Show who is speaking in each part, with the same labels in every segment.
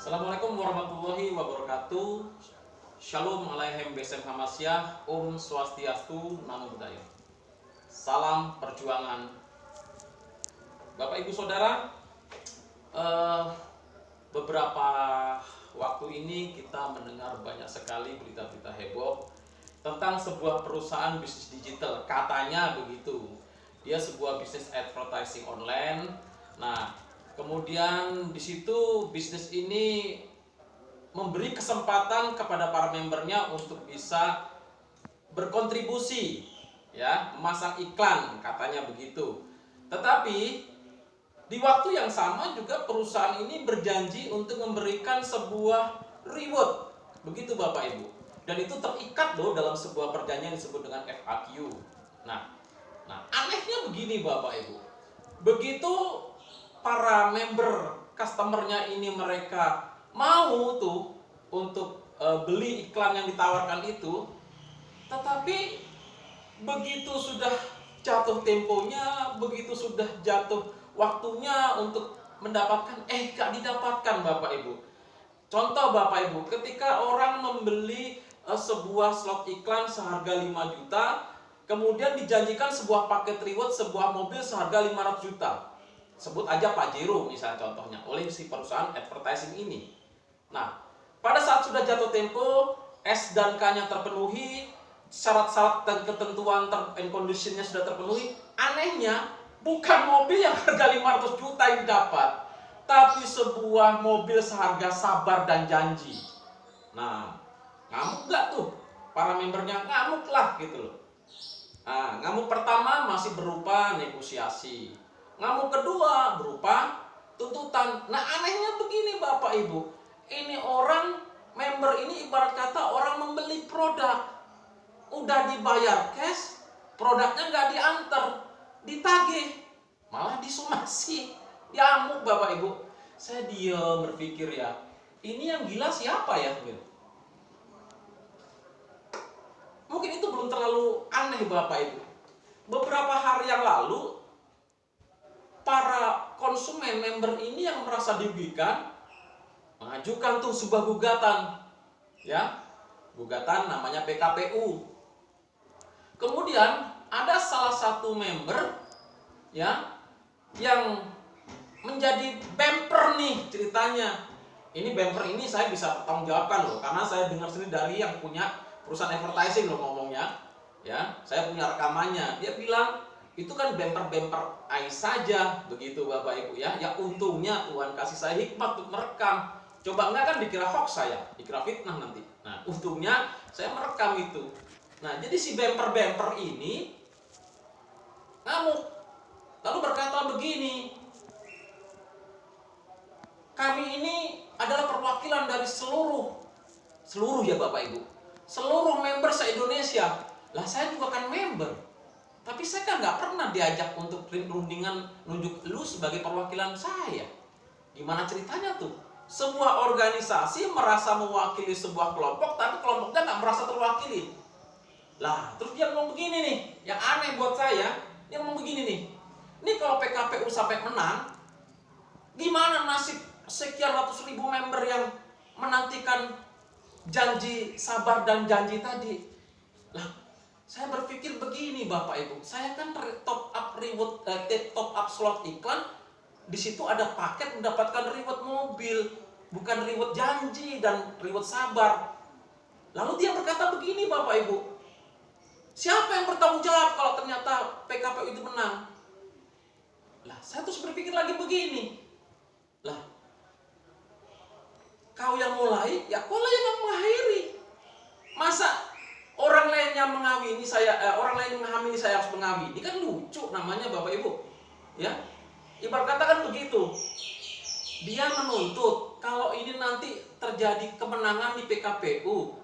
Speaker 1: Assalamualaikum warahmatullahi wabarakatuh. Shalom Aleichem Besem Hamasyah. Om Swastiastu, Namo Buddhaya. Salam perjuangan. Bapak Ibu Saudara, beberapa waktu ini kita mendengar banyak sekali berita-berita heboh tentang sebuah perusahaan bisnis digital. Katanya begitu, dia sebuah bisnis advertising online. Nah, kemudian di situ bisnis ini memberi kesempatan kepada para membernya untuk bisa berkontribusi, ya, memasang iklan, katanya begitu. Tetapi di waktu yang sama juga perusahaan ini berjanji untuk memberikan sebuah reward, begitu Bapak Ibu. Dan itu terikat loh dalam sebuah perjanjian disebut dengan FAQ. Nah, anehnya begini Bapak Ibu. Begitu para member customernya ini mereka mau tuh untuk beli iklan yang ditawarkan itu, tetapi begitu sudah jatuh temponya, begitu sudah jatuh waktunya untuk mendapatkan, gak didapatkan Bapak Ibu. Contoh Bapak Ibu, ketika orang membeli sebuah slot iklan seharga 5 juta, kemudian dijanjikan sebuah paket reward, sebuah mobil seharga 500 juta. Sebut aja Pajero misalnya contohnya, oleh si perusahaan advertising ini. Nah, pada saat sudah jatuh tempo, S dan K-nya terpenuhi, syarat-syarat dan ketentuan and condition-nya sudah terpenuhi, anehnya bukan mobil yang harga 500 juta yang dapat, tapi sebuah mobil seharga sabar dan janji. Nah, ngamuk gak tuh? Para membernya ngamuk lah gitu loh. Nah, ngamuk pertama masih berupa negosiasi. Ngamuk kedua berupa tuntutan. Nah, anehnya begini Bapak Ibu, ini orang member ini ibarat kata orang membeli produk, udah dibayar cash, produknya nggak diantar, ditagih, malah disomasi, diamuk Bapak Ibu. Saya diam berpikir, ya, ini yang gila siapa ya? Mungkin itu belum terlalu aneh Bapak Ibu. Beberapa hari yang lalu, para konsumen member ini yang merasa dirugikan mengajukan tuh sebuah gugatan, ya, gugatan namanya PKPU. Kemudian ada salah satu member, ya, yang menjadi bumper nih ceritanya. Ini bumper ini saya bisa pertanggungjawabkan loh, karena saya dengar sendiri dari yang punya perusahaan advertising loh ngomongnya, ya, saya punya rekamannya. Dia bilang itu kan bumper-bumper ais saja, begitu Bapak Ibu, ya. Ya untungnya Tuhan kasih saya hikmat untuk merekam. Coba enggak kan dikira hoax saya, dikira fitnah nanti. Nah, untungnya saya merekam itu. Nah, jadi si bumper-bumper ini ngamuk, lalu berkata begini, kami ini adalah perwakilan dari seluruh ya Bapak Ibu, seluruh member se-Indonesia. Lah, saya juga kan member, tapi saya kan nggak pernah diajak untuk rundingan nunjuk lu sebagai perwakilan saya. Gimana ceritanya tuh? Sebuah organisasi merasa mewakili sebuah kelompok, tapi kelompoknya nggak merasa terwakili. Lah, terus dia ngomong begini nih, yang aneh buat saya, dia ngomong begini nih, ini kalau PKPU sampai menang, gimana nasib sekian ratus ribu member yang menantikan janji sabar dan janji tadi? Lah, saya berpikir begini Bapak Ibu, saya kan top up reward, top up slot iklan, di situ ada paket mendapatkan reward mobil, bukan reward janji dan reward sabar. Lalu dia berkata begini Bapak Ibu, siapa yang bertanggung jawab kalau ternyata PKPU itu menang? Lah, saya terus berpikir lagi begini, lah, kau yang mulai, ya kau lah yang mengakhiri. Masa orang lain yang mengawini saya, orang lain yang menghamili saya harus mengawini? Kan lucu namanya Bapak Ibu, ya. Ibarat kata kan begitu. Dia menuntut kalau ini nanti terjadi kemenangan di PKPU,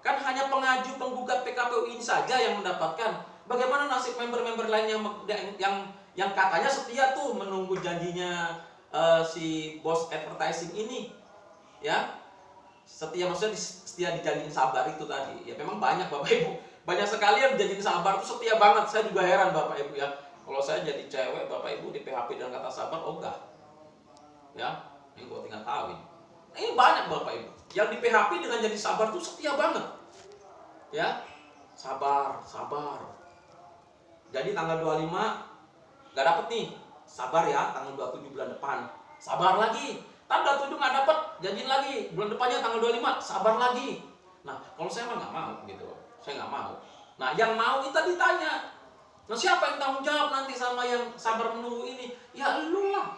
Speaker 1: kan hanya pengaju penggugat PKPU ini saja yang mendapatkan. Bagaimana nasib member-member lain yang katanya setia tuh menunggu janjinya si bos advertising ini, ya. Setia maksudnya setia dijanjiin sabar itu tadi. Ya memang banyak Bapak Ibu, banyak sekali yang dijanjiin sabar itu setia banget. Saya juga heran Bapak Ibu, ya. Kalau saya jadi cewek Bapak Ibu di PHP dengan kata sabar, oh enggak, ya, ini gue tinggal kawin. Ini banyak Bapak Ibu. Yang di PHP dengan jadi sabar tuh setia banget. Ya, sabar, sabar. Jadi tanggal 25 nggak dapet nih, sabar ya, tanggal 27 bulan depan. Sabar lagi. Tanggal 27 nggak dapet, janjiin lagi. Bulan depannya tanggal 25, sabar lagi. Nah, kalau saya mah nggak mau gitu. Saya nggak mau. Nah, yang mau kita ditanya. Nah, siapa yang tanggung jawab nanti sama yang sabar menunggu ini? Ya lu lah.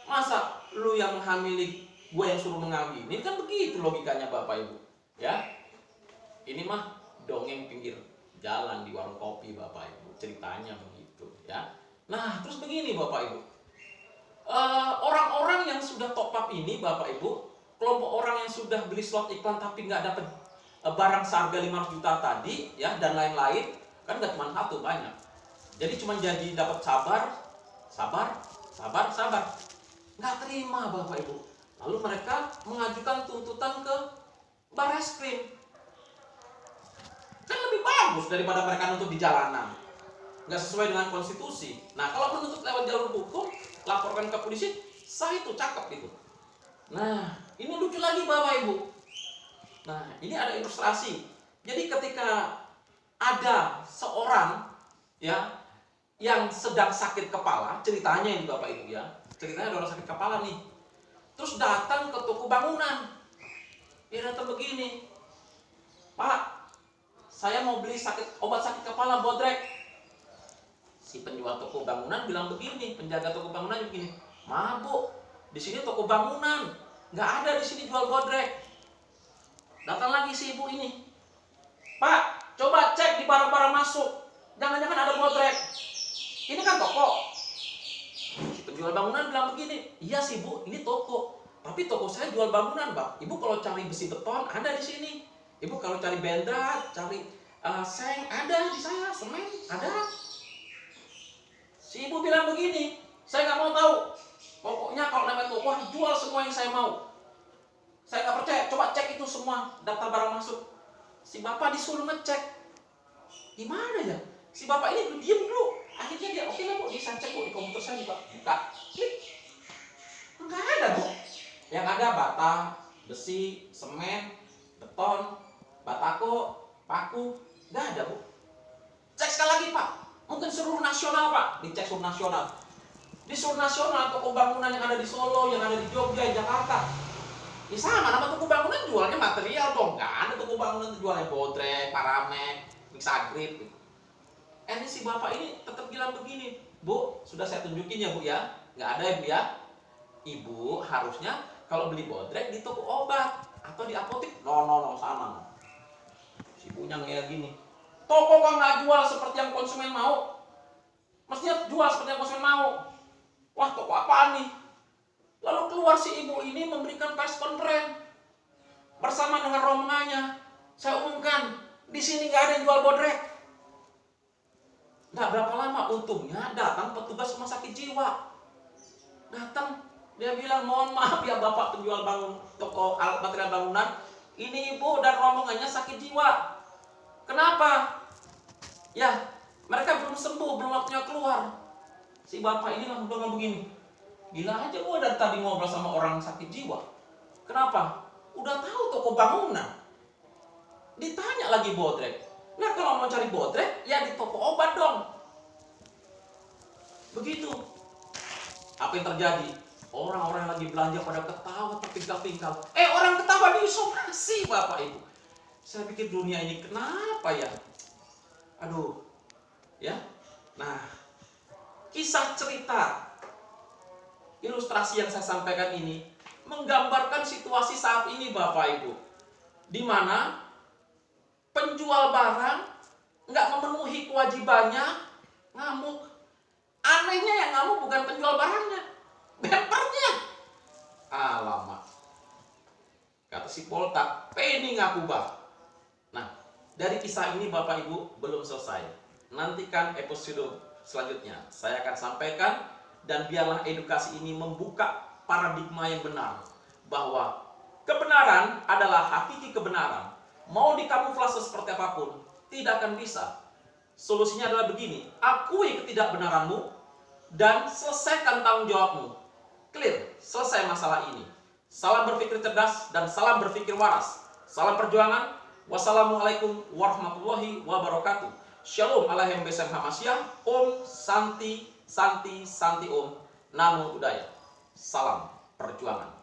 Speaker 1: Masa lu yang menghamili, gue yang suruh mengambil? Ini kan begitu logikanya Bapak Ibu. Ya, ini mah dongeng pinggir jalan di warung kopi Bapak Ibu. Ceritanya begitu ya. Nah, terus begini Bapak Ibu. Orang-orang yang sudah top up ini Bapak Ibu, kelompok orang yang sudah beli slot iklan tapi nggak dapat barang seharga 500 juta tadi ya, dan lain-lain, kan nggak cuma satu, banyak. Jadi cuma jadi dapat sabar, sabar, sabar, sabar. Nggak terima Bapak Ibu. Lalu mereka mengajukan tuntutan ke Barreskrim. Kan lebih bagus daripada mereka nuntut di jalanan. Nggak sesuai dengan konstitusi. Nah, kalau menuntut lewat jalur hukum, laporkan ke polisi, sah itu, cakep itu. Nah, ini lucu lagi Bapak Ibu. Nah, ini ada ilustrasi. Jadi ketika ada seorang ya yang sedang sakit kepala, ceritanya ini Bapak Ibu ya. Ceritanya ada orang sakit kepala nih. Terus datang ke toko bangunan. Dia datang begini. Pak, saya mau beli obat sakit kepala bodrek. Si penjual toko bangunan bilang begini, penjaga toko bangunan begini, maaf Bu, di sini toko bangunan, nggak ada di sini jual bodrek. Datang lagi si ibu ini, Pak, coba cek di barang-barang masuk, jangan-jangan ada bodrek. Ini kan toko. Si penjual bangunan bilang begini, iya sih Bu, ini toko, tapi toko saya jual bangunan Pak. Ibu kalau cari besi beton ada di sini. Ibu kalau cari benda, cari seng ada di saya, semen ada. Si ibu bilang begini, saya nggak mau tahu. Pokoknya kalau namanya toko jual semua yang saya mau. Saya nggak percaya. Coba cek itu semua daftar barang masuk. Si bapak disuruh ngecek. Gimana ya? Si bapak ini diem dulu. Akhirnya dia oke lah Bu, saya cek Bu di komputer saya juga. Buka, klik. Nggak ada Bu. Yang ada bata, besi, semen, beton, batako, paku. Nggak ada Bu. Cek sekali lagi Pak. Mungkin seluruh nasional Pak, dicek seluruh nasional. Di seluruh nasional toko bangunan yang ada di Solo, yang ada di Jogja, Jakarta. Ya sama, nama toko bangunan jualnya material dong. Nggak ada toko bangunan jualnya bodrek, paramek, mixagrip. Ini si bapak ini tetap bilang begini, Bu, sudah saya tunjukin ya Bu ya. Nggak ada ya Bu ya. Ibu harusnya kalau beli bodrek di toko obat atau di apotek. No, sama. Si ibunya kayak gini. Toko kok nggak jual seperti yang konsumen mau? Mestinya jual seperti yang konsumen mau. Wah, toko apaan nih? Lalu keluar si ibu ini memberikan press conference bersama dengan rombongannya. Saya umumkan, di sini nggak ada yang jual bodrek. Nggak berapa lama untungnya datang petugas rumah sakit jiwa. Datang, dia bilang, mohon maaf ya Bapak penjual toko alat material bangunan. Ini ibu dan rombongannya sakit jiwa. Kenapa? Ya, mereka belum sembuh, belum waktunya keluar. Si bapak ini langsung bilang begini, gila aja gua dari tadi ngobrol sama orang sakit jiwa. Kenapa? Udah tahu toko bangunan. Ditanya lagi bodrek. Nah kalau mau cari bodrek, ya di toko obat dong. Begitu. Apa yang terjadi? Orang-orang yang lagi belanja pada ketawa terpingkal-pingkal. Orang ketawa diisolasi Bapak Ibu. Saya pikir dunia ini kenapa ya? Aduh, ya. Nah, kisah cerita ilustrasi yang saya sampaikan ini menggambarkan situasi saat ini Bapak Ibu, di mana penjual barang nggak memenuhi kewajibannya, ngamuk. Anehnya yang ngamuk bukan penjual barangnya, bempernya. Alamak, kata si Poltak, penny ngaku bah. Nah, dari kisah ini Bapak Ibu belum selesai. Nantikan episode selanjutnya. Saya akan sampaikan, dan biarlah edukasi ini membuka paradigma yang benar. Bahwa kebenaran adalah hakiki kebenaran. Mau dikamuflase seperti apapun, tidak akan bisa. Solusinya adalah begini, akui ketidakbenaranmu dan selesaikan tanggung jawabmu. Clear, selesai masalah ini. Salam berpikir cerdas dan salam berpikir waras. Salam perjuangan. Wassalamualaikum warahmatullahi wabarakatuh. Shalom alaihim besem hamasyah. Om Santi Santi Santi Om. Namo Buddhaya. Salam perjuangan.